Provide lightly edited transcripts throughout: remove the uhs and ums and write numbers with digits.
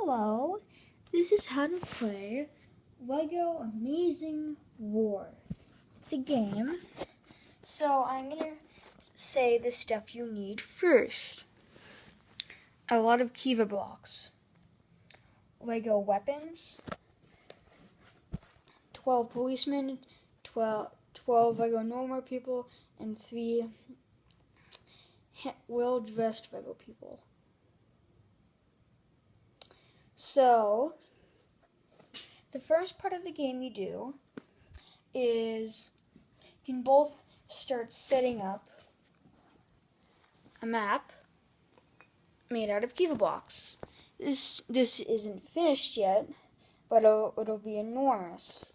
Hello, this is how to play Lego Amazing War. It's a game, so I'm going to say the stuff you need first. A lot of Kiva blocks, Lego weapons, 12 policemen, 12 Lego normal people, and 3 well-dressed Lego people. So, the first part of the game you do is you can both start setting up a map made out of Kiva blocks. This isn't finished yet, but it'll be enormous.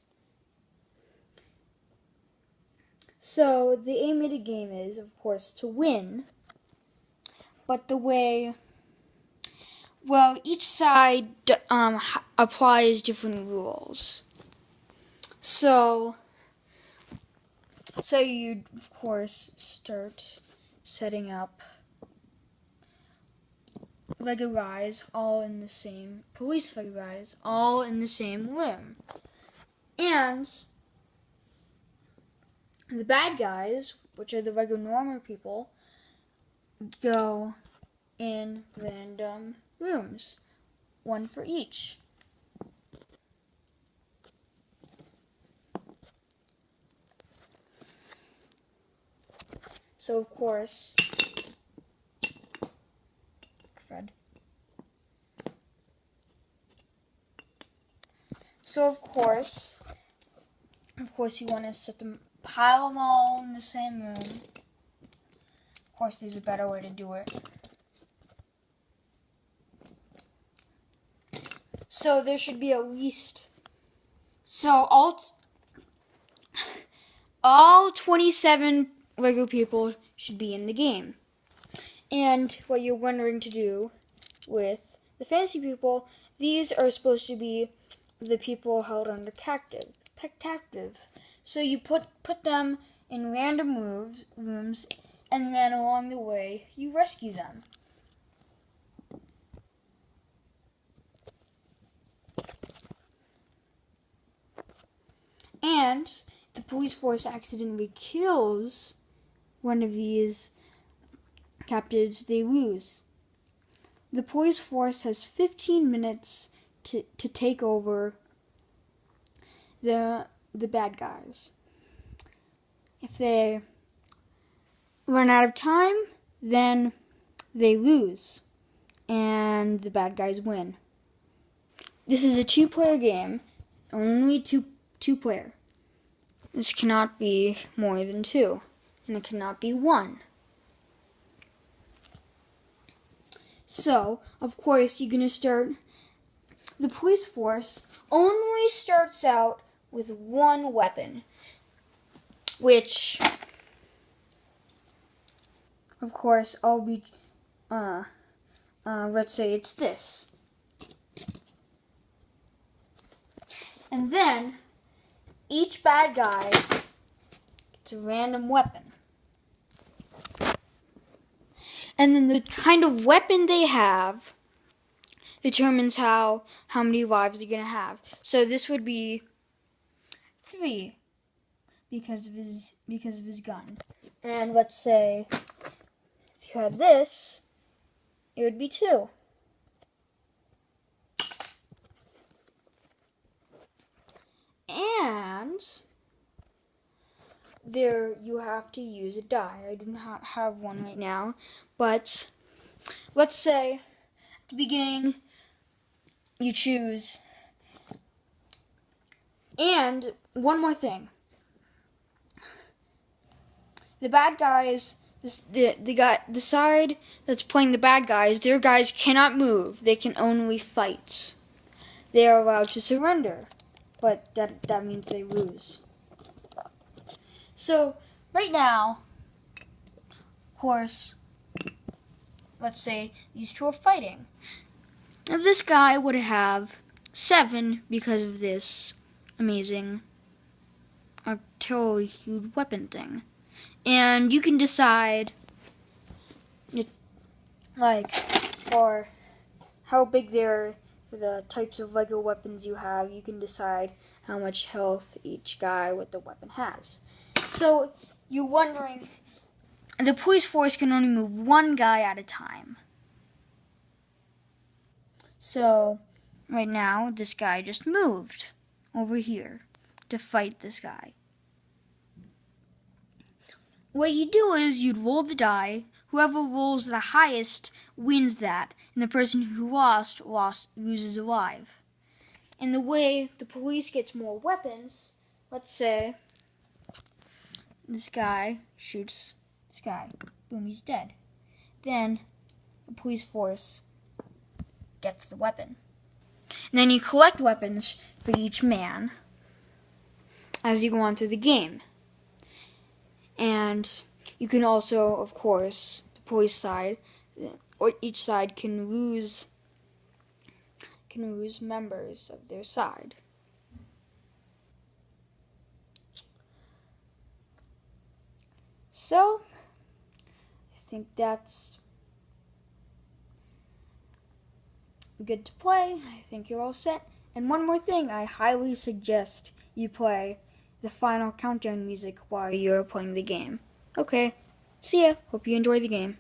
So the aim of the game is, of course, to win, but each side applies different rules. So you, of course, start setting up Lego guys all in the same, police Lego guys all in the same room. And the bad guys, which are the Lego normal people, go in random rooms, one for each. So of course, Fred. So of course you want to pile them all in the same room. Of course, there's a better way to do it. So there should be at least, all 27 Lego people should be in the game. And what you're wondering to do with the fantasy people, these are supposed to be the people held under captive. So you put them in random rooms, and then along the way, you rescue them. And if the police force accidentally kills one of these captives, they lose. The police force has 15 minutes to take over the bad guys. If they run out of time, then they lose, and the bad guys win. This is a 2-player game, only two-player. This cannot be more than 2, and it cannot be 1. So, of course, you're going to start. The police force only starts out with 1 weapon, which, of course, I'll be, let's say it's this. And then, each bad guy gets a random weapon. And then the kind of weapon they have determines how many lives they're going to have. So this would be 3 because of his gun. And let's say if you had this, it would be 2. And there you have to use a die. I do not have one right now, but let's say at the beginning you choose. And one more thing. The bad guys, the side that's playing the bad guys, their guys cannot move. They can only fight. They are allowed to surrender, but that means they lose. So, right now, of course, let's say these 2 are fighting. Now, this guy would have 7 because of this amazing artillery huge weapon thing. And you can decide, for how big their for the types of Lego weapons you have, you can decide how much health each guy with the weapon has. So, you're wondering, the police force can only move one guy at a time. So, right now, this guy just moved over here to fight this guy. What you do is you'd roll the die. Whoever rolls the highest wins that, and the person who lost loses alive. And the way the police gets more weapons, let's say this guy shoots this guy. Boom, he's dead. Then the police force gets the weapon. And then you collect weapons for each man as you go on through the game. And you can also, of course, the police side, or each side can lose members of their side. So, I think that's good to play. I think you're all set. And one more thing, I highly suggest you play the final countdown music while you're playing the game. Okay, see ya. Hope you enjoy the game.